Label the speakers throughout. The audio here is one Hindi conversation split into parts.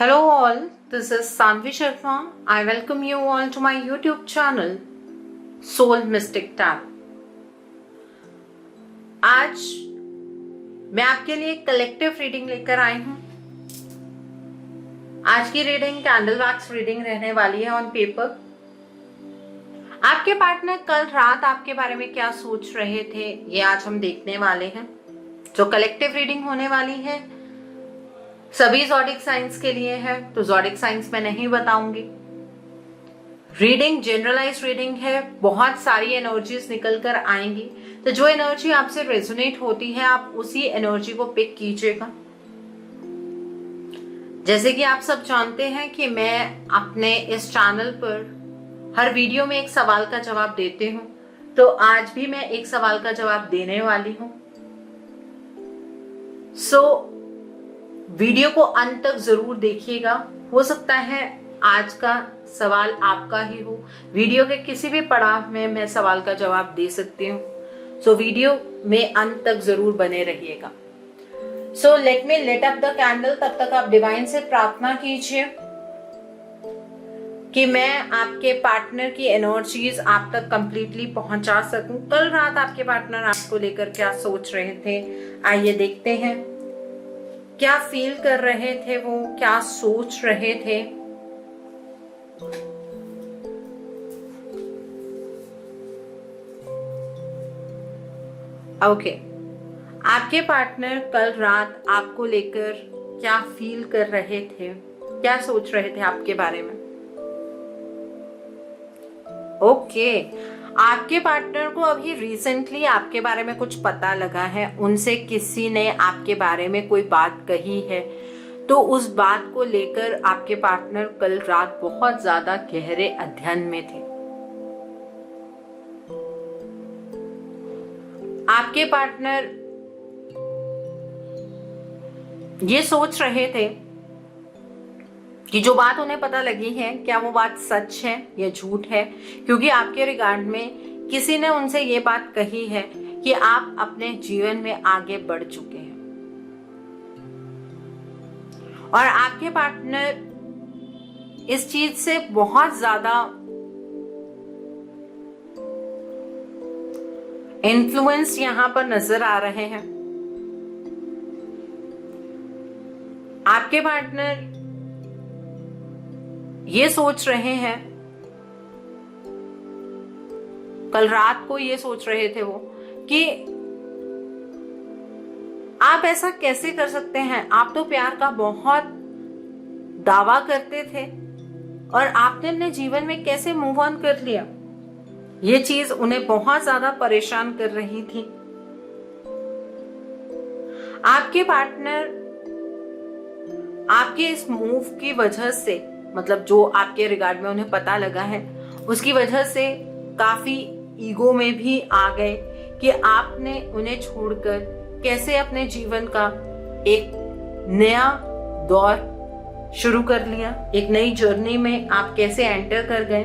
Speaker 1: Hello all, this is Sanvi Sharma. I welcome you all to my YouTube channel Soul Mystic Tarot. आज मैं आपके लिए कलेक्टिव रीडिंग लेकर आई हूं। आज की रीडिंग कैंडल वैक्स रीडिंग रहने वाली है ऑन पेपर। आपके पार्टनर कल रात आपके बारे में क्या सोच रहे थे ये आज हम देखने वाले हैं। जो कलेक्टिव रीडिंग होने वाली है सभी ज़ोडिक साइंस के लिए है, तो ज़ोडिक साइंस मैं नहीं बताऊंगी। रीडिंग जनरलाइज रीडिंग है, बहुत सारी एनर्जीज निकल कर आएंगी, तो जो एनर्जी आपसे रेजोनेट होती है आप उसी एनर्जी को पिक कीजिएगा। जैसे कि आप सब जानते हैं कि मैं अपने इस चैनल पर हर वीडियो में एक सवाल का जवाब देती हूं, तो आज भी मैं एक सवाल का जवाब देने वाली हूं। वीडियो को अंत तक जरूर देखिएगा। हो सकता है आज का सवाल आपका ही हो। वीडियो के किसी भी पड़ाव में मैं सवाल का जवाब दे सकती हूँ, सो वीडियो में अंत तक जरूर बने रहिएगा। So let me lit up the candle. तब तक आप डिवाइन से प्रार्थना कीजिए कि मैं आपके पार्टनर की एनर्जीज आप तक कंप्लीटली पहुंचा सकूं। कल रात आपके पार्टनर आपको लेकर क्या सोच रहे थे, आइए देखते हैं। क्या फील कर रहे थे वो, क्या सोच रहे थे। ओके, आपके पार्टनर कल रात आपको लेकर क्या फील कर रहे थे, क्या सोच रहे थे आपके बारे में। ओके, आपके पार्टनर को अभी रिसेंटली आपके बारे में कुछ पता लगा है, उनसे किसी ने आपके बारे में कोई बात कही है, तो उस बात को लेकर आपके पार्टनर कल रात बहुत ज्यादा गहरे अध्ययन में थे। आपके पार्टनर ये सोच रहे थे कि जो बात उन्हें पता लगी है क्या वो बात सच है या झूठ है, क्योंकि आपके रिगार्ड में किसी ने उनसे ये बात कही है कि आप अपने जीवन में आगे बढ़ चुके हैं। और आपके पार्टनर इस चीज से बहुत ज्यादा इन्फ्लुएंस यहां पर नजर आ रहे हैं। आपके पार्टनर ये सोच रहे हैं, कल रात को ये सोच रहे थे वो कि आप ऐसा कैसे कर सकते हैं, आप तो प्यार का बहुत दावा करते थे और आपने अपने जीवन में कैसे मूव ऑन कर लिया। ये चीज उन्हें बहुत ज्यादा परेशान कर रही थी। आपके पार्टनर आपके इस मूव की वजह से, मतलब जो आपके रिगार्ड में उन्हें पता लगा है उसकी वजह से काफी ईगो में भी आ गए कि आपने उन्हें छोड़कर कैसे अपने जीवन का एक नया दौर शुरू कर लिया, एक नई जर्नी में आप कैसे एंटर कर गए।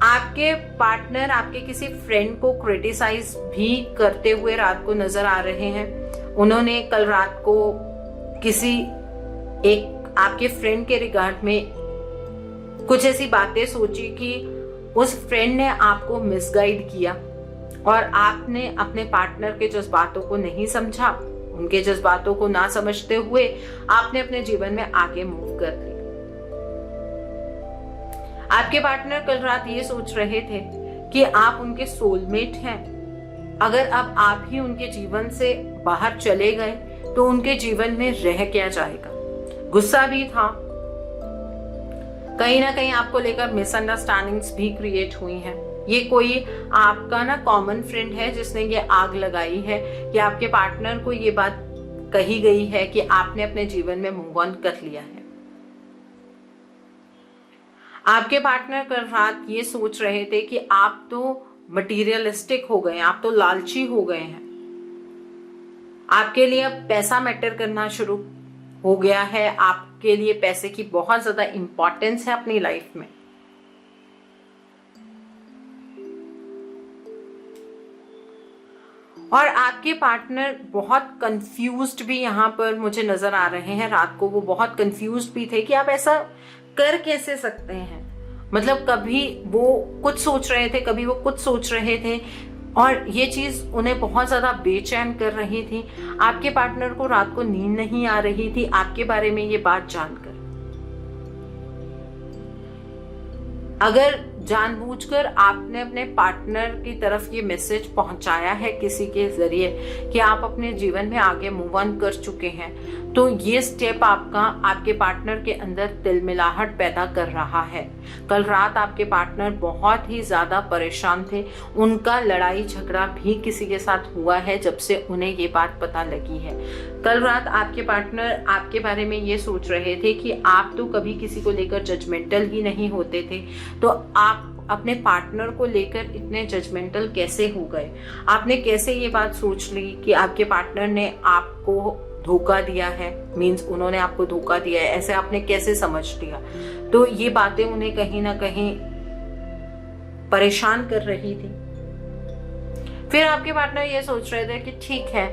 Speaker 1: आपके पार्टनर आपके किसी फ्रेंड को क्रिटिसाइज भी करते हुए रात को नजर आ रहे हैं। उन्होंने कल रात को किसी एक आपके फ्रेंड के रिगार्ड में कुछ ऐसी बातें सोची कि उस फ्रेंड ने आपको मिसगाइड किया और आपने अपने पार्टनर के जज्बातों को नहीं समझा। उनके जज्बातों को ना समझते हुए आपने अपने जीवन में आगे मूव कर लिया। आपके पार्टनर कल रात ये सोच रहे थे कि आप उनके सोलमेट हैं। अगर अब आप ही उनके जीवन से बाहर चले गए तो उनके जीवन में रह क्या जाएगा। गुस्सा भी था, कहीं ना कहीं आपको लेकर मिसअंडरस्टैंडिंग्स भी क्रिएट हुई हैं। ये कोई आपका ना कॉमन फ्रेंड है जिसने ये आग लगाई है कि आपके पार्टनर को ये बात कही गई है कि आपने अपने जीवन में मूव ऑन कर लिया है। आपके पार्टनर कल रात ये सोच रहे थे कि आप तो मटीरियलिस्टिक हो गए, आप तो लालची हो गए हैं। आपके लिए अब पैसा मैटर करना शुरू हो गया है, आपके लिए पैसे की बहुत ज्यादा इंपॉर्टेंस है अपनी लाइफ में। और आपके पार्टनर बहुत कंफ्यूज्ड भी यहाँ पर मुझे नजर आ रहे हैं। रात को वो बहुत कंफ्यूज्ड भी थे कि आप ऐसा कर कैसे सकते हैं। मतलब कभी वो कुछ सोच रहे थे, कभी वो कुछ सोच रहे थे, और ये चीज उन्हें बहुत ज्यादा बेचैन कर रही थी। आपके पार्टनर को रात को नींद नहीं आ रही थी आपके बारे में ये बात जानकर। अगर जानबूझकर आपने अपने पार्टनर की तरफ ये मैसेज पहुंचाया है किसी के जरिए कि आप अपने जीवन में आगे मूव ऑन कर चुके हैं, तो ये स्टेप आपके पार्टनर के अंदर तिलमिलाहट पैदा कर रहा है। कल रात आपके पार्टनर बहुत ही ज्यादा परेशान थे। उनका लड़ाई झगड़ा भी किसी के साथ हुआ है जब से उन्हें ये बात पता लगी है। कल रात आपके पार्टनर आपके बारे में ये सोच रहे थे कि आप तो कभी किसी को लेकर जजमेंटल ही नहीं होते थे, तो आप अपने पार्टनर को लेकर इतने जजमेंटल कैसे हो गए। आपने कैसे ये बात सोच ली कि आपके पार्टनर ने आपको धोखा दिया है, मीन्स उन्होंने आपको धोखा दिया है, ऐसे आपने कैसे समझ लिया। तो ये बातें उन्हें कहीं ना कहीं परेशान कर रही थी। फिर आपके पार्टनर ये सोच रहे थे कि ठीक है,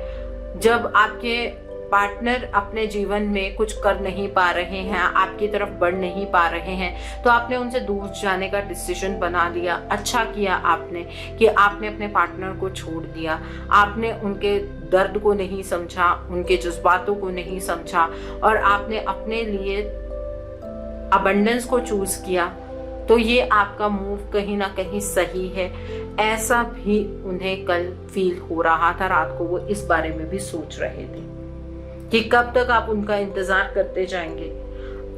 Speaker 1: जब आपके पार्टनर अपने जीवन में कुछ कर नहीं पा रहे हैं, आपकी तरफ बढ़ नहीं पा रहे हैं, तो आपने उनसे दूर जाने का डिसीजन बना लिया। अच्छा किया आपने कि आपने अपने पार्टनर को छोड़ दिया। आपने उनके दर्द को नहीं समझा, उनके जज्बातों को नहीं समझा, और आपने अपने लिए अबंडेंस को चूज किया। तो ये आपका मूव कहीं ना कहीं सही है, ऐसा भी उन्हें कल फील हो रहा था। रात को वो इस बारे में भी सोच रहे थे कि कब तक आप उनका इंतजार करते जाएंगे।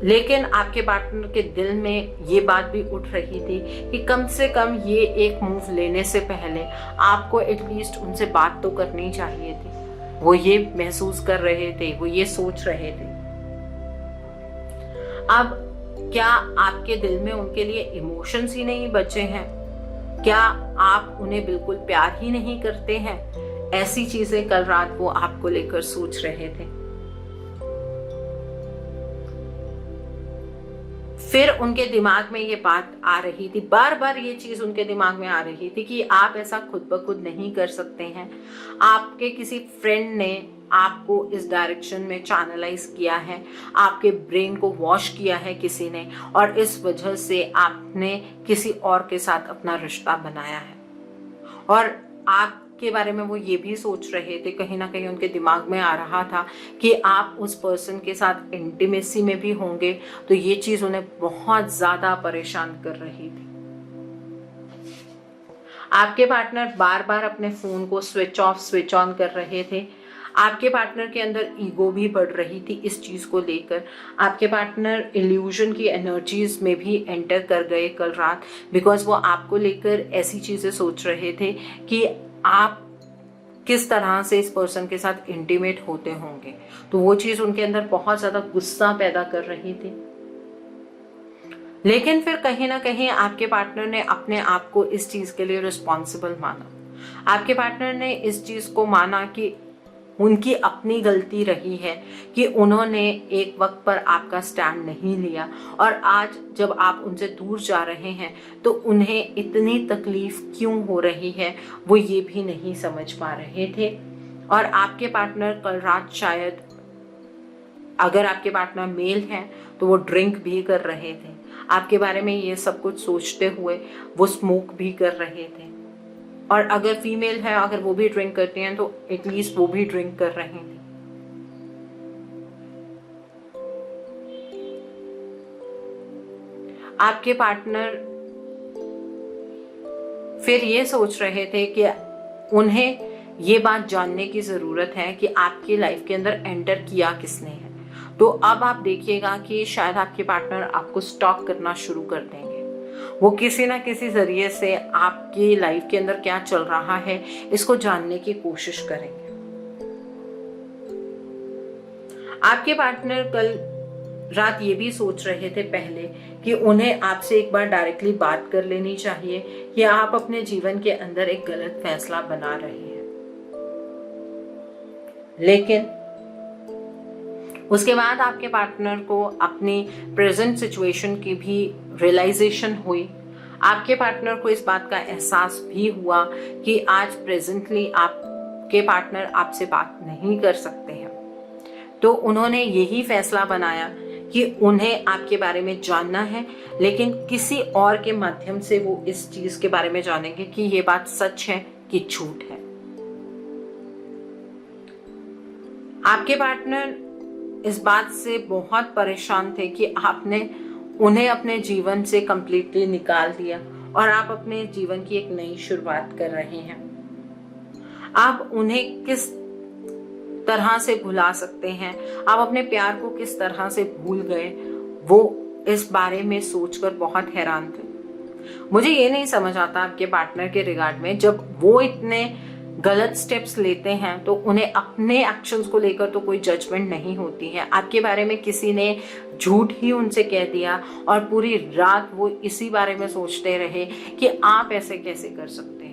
Speaker 1: लेकिन आपके पार्टनर के दिल में ये बात भी उठ रही थी कि कम से कम ये एक मूव लेने से पहले आपको एटलीस्ट उनसे बात तो करनी चाहिए थी। वो ये महसूस कर रहे थे, वो ये सोच रहे थे। अब क्या आपके दिल में उनके लिए इमोशंस ही नहीं बचे हैं? क्या आप उन्हें बिल्कुल प्यार ही नहीं करते हैं? ऐसी चीजें कल रात वो आपको लेकर सोच रहे थे। फिर उनके दिमाग में ये बात आ रही थी, बार बार ये चीज उनके दिमाग में आ रही थी कि आप ऐसा खुद ब खुद नहीं कर सकते हैं। आपके किसी फ्रेंड ने आपको इस डायरेक्शन में चैनलाइज किया है, आपके ब्रेन को वॉश किया है किसी ने, और इस वजह से आपने किसी और के साथ अपना रिश्ता बनाया है। और आप के बारे में वो ये भी सोच रहे थे, कहीं ना कहीं उनके दिमाग में आ रहा था कि आप उस पर्सन के साथ इंटीमेसी में भी होंगे। तो ये चीज उन्हें बहुत ज्यादा परेशान कर रही थी। आपके पार्टनर बार बार अपने फोन को स्विच ऑफ स्विच ऑन कर रहे थे। आपके पार्टनर के अंदर ईगो भी बढ़ रही थी इस चीज को लेकर। आपके पार्टनर इल्यूजन की एनर्जीज में भी एंटर कर गए कल रात, बिकॉज वो आपको लेकर ऐसी चीजें सोच रहे थे कि आप किस तरह से इस पर्सन के साथ इंटीमेट होते होंगे। तो वो चीज उनके अंदर बहुत ज्यादा गुस्सा पैदा कर रही थी। लेकिन फिर कहीं ना कहीं आपके पार्टनर ने अपने आप को इस चीज के लिए रिस्पॉन्सिबल माना। आपके पार्टनर ने इस चीज को माना कि उनकी अपनी गलती रही है कि उन्होंने एक वक्त पर आपका स्टैंड नहीं लिया, और आज जब आप उनसे दूर जा रहे हैं तो उन्हें इतनी तकलीफ क्यों हो रही है वो ये भी नहीं समझ पा रहे थे। और आपके पार्टनर कल रात शायद, अगर आपके पार्टनर मेल हैं तो वो ड्रिंक भी कर रहे थे। आपके बारे में ये सब कुछ सोचते हुए वो स्मोक भी कर रहे थे। और अगर फीमेल है, अगर वो भी ड्रिंक करती हैं तो एटलीस्ट वो भी ड्रिंक कर रहे हैं। आपके पार्टनर फिर ये सोच रहे थे कि उन्हें ये बात जानने की जरूरत है कि आपकी लाइफ के अंदर एंटर किया किसने है। तो अब आप देखिएगा कि शायद आपके पार्टनर आपको स्टॉक करना शुरू कर देंगे। वो किसी ना किसी जरिए से आपकी लाइफ के अंदर क्या चल रहा है इसको जानने की कोशिश करेंगे। आपके पार्टनर कल रात ये भी सोच रहे थे पहले कि उन्हें आपसे एक बार डायरेक्टली बात कर लेनी चाहिए कि आप अपने जीवन के अंदर एक गलत फैसला बना रहे हैं। लेकिन उसके बाद आपके पार्टनर को अपनी प्रेजेंट सिचुएशन की भी रियलाइजेशन हुई। आपके पार्टनर को इस बात का एहसास भी हुआ कि आज प्रेजेंटली आप आपके पार्टनर आपसे बात नहीं कर सकते हैं, तो उन्होंने यही फैसला बनाया कि उन्हें आपके बारे में जानना है, लेकिन किसी और के माध्यम से वो इस चीज के बारे में जानेंगे कि ये बात सच है कि झूठ है। आपके पार्टनर इस बात से बहुत परेशान थे कि आपने उन्हें अपने जीवन से कंप्लीटली निकाल दिया और आप अपने जीवन की एक नई शुरुआत कर रहे हैं। आप उन्हें किस तरह से भुला सकते हैं, आप अपने प्यार को किस तरह से भूल गए, वो इस बारे में सोचकर बहुत हैरान थे। मुझे ये नहीं समझ आता आपके पार्टनर के रिगार्ड में, जब वो इतने गलत स्टेप्स लेते हैं तो उन्हें अपने एक्शंस को लेकर तो कोई जजमेंट नहीं होती है। आपके बारे में किसी ने झूठ ही उनसे कह दिया और पूरी रात वो इसी बारे में सोचते रहे कि आप ऐसे कैसे कर सकते हैं।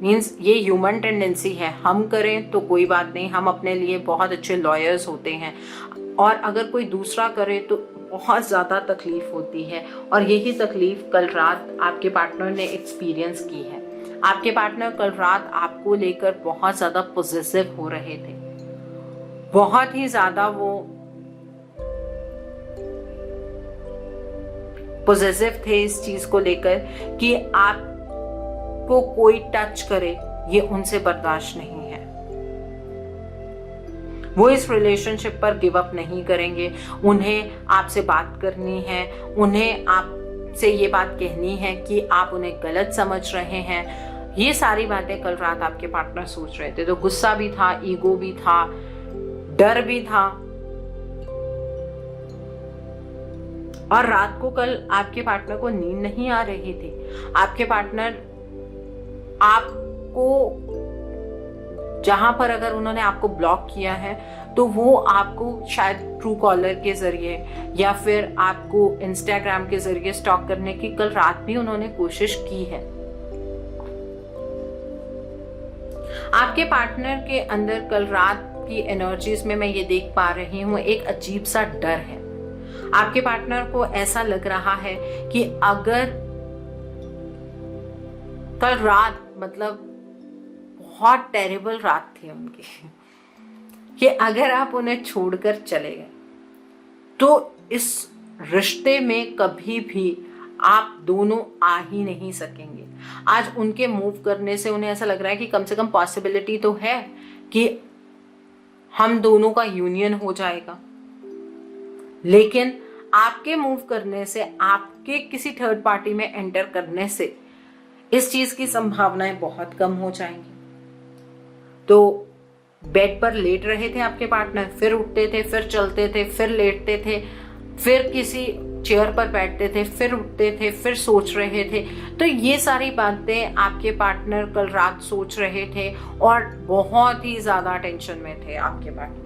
Speaker 1: मीन्स ये ह्यूमन टेंडेंसी है, हम करें तो कोई बात नहीं, हम अपने लिए बहुत अच्छे लॉयर्स होते हैं, और अगर कोई दूसरा करे तो बहुत ज़्यादा तकलीफ होती है। और यही तकलीफ कल रात आपके पार्टनर ने एक्सपीरियंस की है। आपके पार्टनर कल रात आपको लेकर बहुत ज़्यादा पॉजिटिव हो रहे थे, बहुत ही ज़्यादा वो पॉजिटिव थे इस चीज को लेकर कि आपको कोई टच करे ये उनसे बर्दाश्त नहीं है। वो इस रिलेशनशिप पर गिव अप नहीं करेंगे। उन्हें आपसे बात करनी है, उन्हें आपसे ये बात कहनी है कि आप उन्हें गलत समझ रहे हैं। ये सारी बातें कल रात आपके पार्टनर सोच रहे थे। तो गुस्सा भी था, ईगो भी था, डर भी था। और रात को कल आपके पार्टनर को नींद नहीं आ रही थी। आपके पार्टनर आपको, जहां पर अगर उन्होंने आपको ब्लॉक किया है तो वो आपको शायद ट्रू कॉलर के जरिए या फिर आपको इंस्टाग्राम के जरिए स्टॉक करने की कल रात भी उन्होंने कोशिश की है। आपके पार्टनर के अंदर कल रात की एनर्जीज में मैं ये देख पा रही हूँ एक अजीब सा डर है। आपके पार्टनर को ऐसा लग रहा है कि अगर कल रात, मतलब बहुत टेरिबल रात थी उनकी, कि अगर आप उन्हें छोड़कर चले गए तो इस रिश्ते में कभी भी आप दोनों आ ही नहीं सकेंगे। आज उनके मूव करने से उन्हें ऐसा लग रहा है कि कम से कम पॉसिबिलिटी तो है कि हम दोनों का यूनियन हो जाएगा, लेकिन आपके मूव करने से, आपके किसी थर्ड पार्टी में एंटर करने से इस चीज की संभावनाएं बहुत कम हो जाएंगी। तो बेड पर लेट रहे थे आपके पार्टनर, फिर उठते थे, फिर चलते थे, फिर लेटते थे, फिर किसी चेयर पर बैठते थे, फिर उठते थे, फिर सोच रहे थे। तो ये सारी बातें आपके पार्टनर कल रात सोच रहे थे और बहुत ही ज्यादा टेंशन में थे आपके पार्टनर।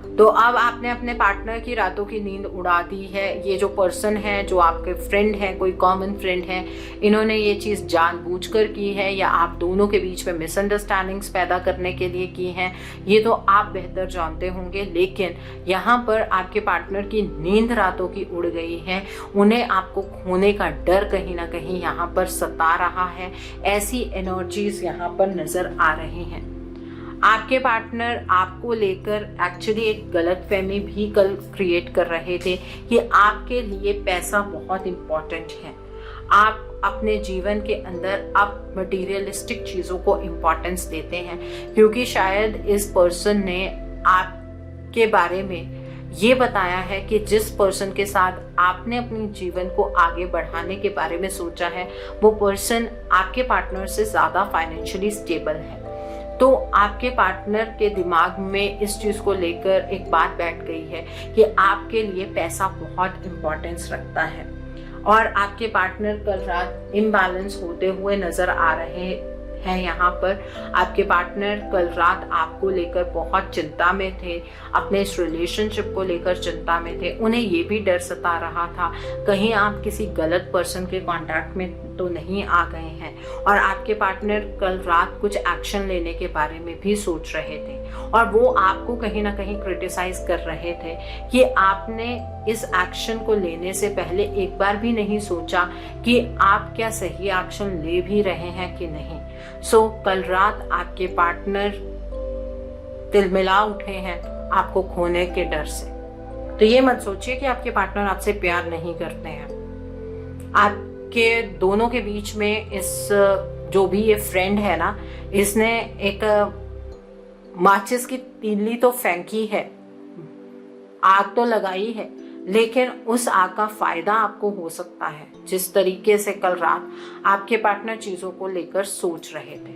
Speaker 1: तो अब आपने अपने पार्टनर की रातों की नींद उड़ा दी है। ये जो पर्सन है, जो आपके फ्रेंड है, कोई कॉमन फ्रेंड है, इन्होंने ये चीज़ जानबूझकर की है या आप दोनों के बीच में मिसअंडरस्टैंडिंग्स पैदा करने के लिए की हैं, ये तो आप बेहतर जानते होंगे। लेकिन यहाँ पर आपके पार्टनर की नींद रातों की उड़ गई है। उन्हें आपको खोने का डर कहीं ना कहीं यहाँ पर सता रहा है। ऐसी एनर्जीज यहाँ पर नजर आ रही हैं। आपके पार्टनर आपको लेकर एक्चुअली एक गलतफहमी भी कल क्रिएट कर रहे थे कि आपके लिए पैसा बहुत इम्पोर्टेंट है। आप अपने जीवन के अंदर अब मटेरियलिस्टिक चीज़ों को इम्पोर्टेंस देते हैं, क्योंकि शायद इस पर्सन ने आपके बारे में ये बताया है कि जिस पर्सन के साथ आपने अपने जीवन को आगे बढ़ाने के बारे में सोचा है, वो पर्सन आपके पार्टनर से ज़्यादा फाइनेंशियली स्टेबल है। तो आपके पार्टनर के दिमाग में इस चीज़ को लेकर एक बात बैठ गई है कि आपके लिए पैसा बहुत इम्पोर्टेंस रखता है। और आपके पार्टनर कल रात इम्बैलेंस होते हुए नजर आ रहे हैं। यहाँ पर आपके पार्टनर कल रात आपको लेकर बहुत चिंता में थे, अपने इस रिलेशनशिप को लेकर चिंता में थे। उन्हें ये भी डर सता रहा था कहीं आप किसी गलत पर्सन के कांटेक्ट में तो नहीं आ गए हैं। और आपके पार्टनर कल रात कुछ एक्शन लेने के बारे में भी सोच रहे थे और वो आपको कहीं ना कहीं क्रिटिसाइज कर रहे थे कि आपने इस एक्शन को लेने से पहले एक बार भी नहीं सोचा कि आप क्या सही एक्शन ले भी रहे हैं कि नहीं। सो कल रात आपके पार्टनर तिलमिला उठे हैं आपको खोने के डर से। तो ये मत सोचिए कि आपके पार्टनर आपसे प्यार नहीं करते हैं। आपके दोनों के बीच में इस जो भी ये फ्रेंड है ना, इसने एक माचिस की तीली तो फेंकी है, आग तो लगाई है, लेकिन उस आग का फायदा आपको हो सकता है जिस तरीके से कल रात आपके पार्टनर चीजों को लेकर सोच रहे थे।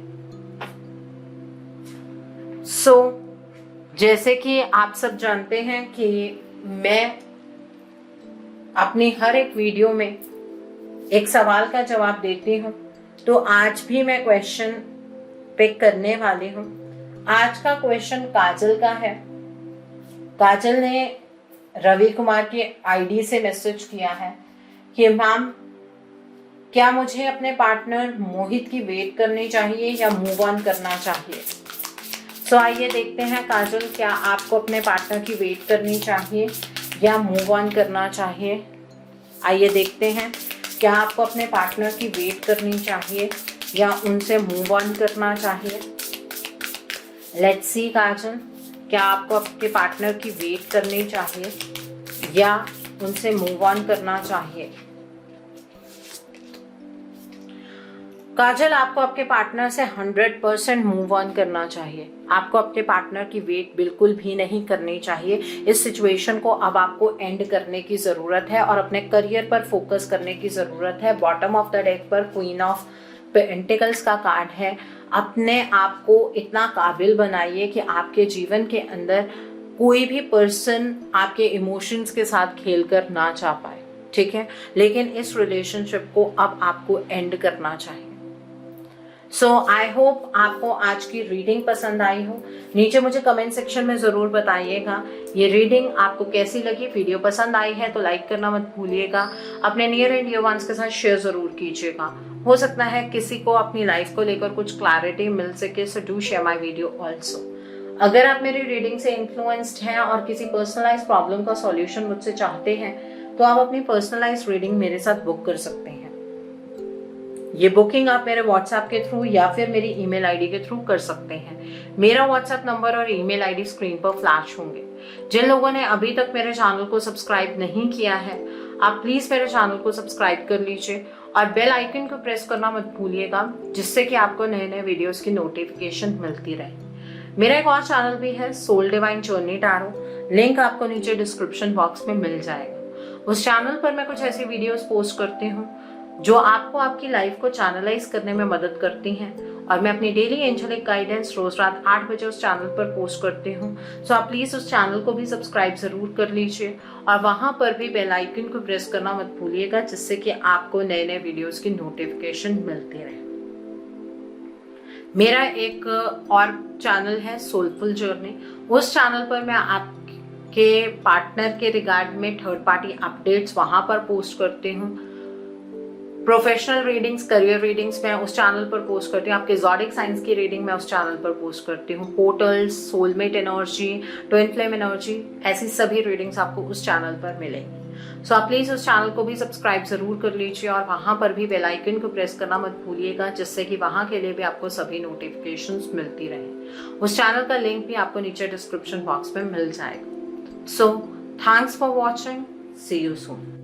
Speaker 1: जैसे कि आप सब जानते हैं कि मैं अपनी हर एक वीडियो में एक सवाल का जवाब देती हूँ, तो आज भी मैं क्वेश्चन पिक करने वाली हूँ। आज का क्वेश्चन काजल का है। काजल ने रवि कुमार की आईडी से मैसेज किया है कि मैम, क्या मुझे अपने पार्टनर मोहित की वेट करनी चाहिए या मूव ऑन करना चाहिए? तो आइए देखते हैं काजल, क्या आपको अपने पार्टनर की वेट करनी चाहिए या मूव ऑन करना चाहिए? आइए देखते हैं, क्या आपको अपने पार्टनर की वेट करनी चाहिए या उनसे मूव ऑन करना चाहिए? लेट्स सी काजल, क्या आपको आपके पार्टनर की वेट करनी चाहिए या उनसे मूव ऑन करना चाहिए? काजल, आपको आपके पार्टनर से 100% मूव ऑन करना चाहिए। आपको अपने पार्टनर की वेट बिल्कुल भी नहीं करनी चाहिए। इस सिचुएशन को अब आपको एंड करने की जरूरत है और अपने करियर पर फोकस करने की जरूरत है। बॉटम ऑफ द डेक पर क्वीन ऑफ पेंटिकल्स का कार्ड है। अपने आप को इतना काबिल बनाइए कि आपके जीवन के अंदर कोई भी पर्सन आपके इमोशंस के साथ खेलकर ना जा पाए, ठीक है? लेकिन इस रिलेशनशिप को अब आपको एंड करना चाहिए। आई होप आपको आज की रीडिंग पसंद आई हो। नीचे मुझे कमेंट सेक्शन में जरूर बताइएगा ये रीडिंग आपको कैसी लगी। वीडियो पसंद आई है तो लाइक करना मत भूलिएगा। अपने नियर एंड डियर वंस के साथ शेयर जरूर कीजिएगा। हो सकता है किसी को अपनी लाइफ को लेकर कुछ क्लैरिटी मिल सके, so do share my video also. अगर आप मेरी रीडिंग से इन्फ्लुएंस्ड हैं और किसी पर्सनलाइज प्रॉब्लम का सॉल्यूशन मुझसे चाहते हैं तो आप अपनी पर्सनलाइज रीडिंग मेरे साथ बुक कर सकते हैं। ये बुकिंग आप मेरे व्हाट्सएप के थ्रू या फिर मेरी ईमेल आईडी के थ्रू कर सकते हैं। मेरा व्हाट्सएप नंबर और ईमेल आईडी स्क्रीन पर फ्लैश होंगे। जिन लोगों ने अभी तक मेरे चैनल को सब्सक्राइब नहीं किया है, आप प्लीज मेरे चैनल को सब्सक्राइब कर लीजिए और बेल आइकन को प्रेस करना मत भूलिएगा, जिससे कि आपको नए नए वीडियोस की नोटिफिकेशन मिलती रहे। मेरा एक और चैनल भी है, soul divine journey tarot. Link आपको नीचे डिस्क्रिप्शन बॉक्स में मिल जाएगा। उस चैनल पर मैं कुछ ऐसी वीडियोस पोस्ट करती हूँ जो आपको आपकी लाइफ को चैनलाइज करने में मदद करती हैं, और मैं अपनी डेली एंजेलिक गाइडेंस रोज रात 8 बजे उस चैनल पर पोस्ट करती हूँ। सो आप प्लीज उस चैनल को भी सब्सक्राइब जरूर कर लीजिए और वहां पर भी बेल आइकन को प्रेस करना मत भूलिएगा, जिससे कि आपको नए नए वीडियोस की नोटिफिकेशन मिलती रहे। मेरा एक और चैनल है सोलफुल जर्नी। उस चैनल पर मैं आपके पार्टनर के रिगार्ड में थर्ड पार्टी अपडेट्स वहां पर पोस्ट करती हूँ। प्रोफेशनल रीडिंग्स, करियर रीडिंग्स मैं उस चैनल पर पोस्ट करती हूँ। आपके ज़ोडिक साइंस की रीडिंग मैं उस चैनल पर पोस्ट करती हूँ। Portals, soulmate energy, twin flame energy, ऐसी सभी रीडिंग्स आपको उस चैनल पर मिलेंगी। सो आप प्लीज उस चैनल को भी सब्सक्राइब जरूर कर लीजिए और वहां पर भी बेल आइकन को प्रेस करना मत भूलिएगा, जिससे कि वहां के लिए भी आपको सभी नोटिफिकेशंस मिलती रहे। उस चैनल का लिंक भी आपको नीचे डिस्क्रिप्शन बॉक्स में मिल जाएगा। So thanks for watching, see you soon.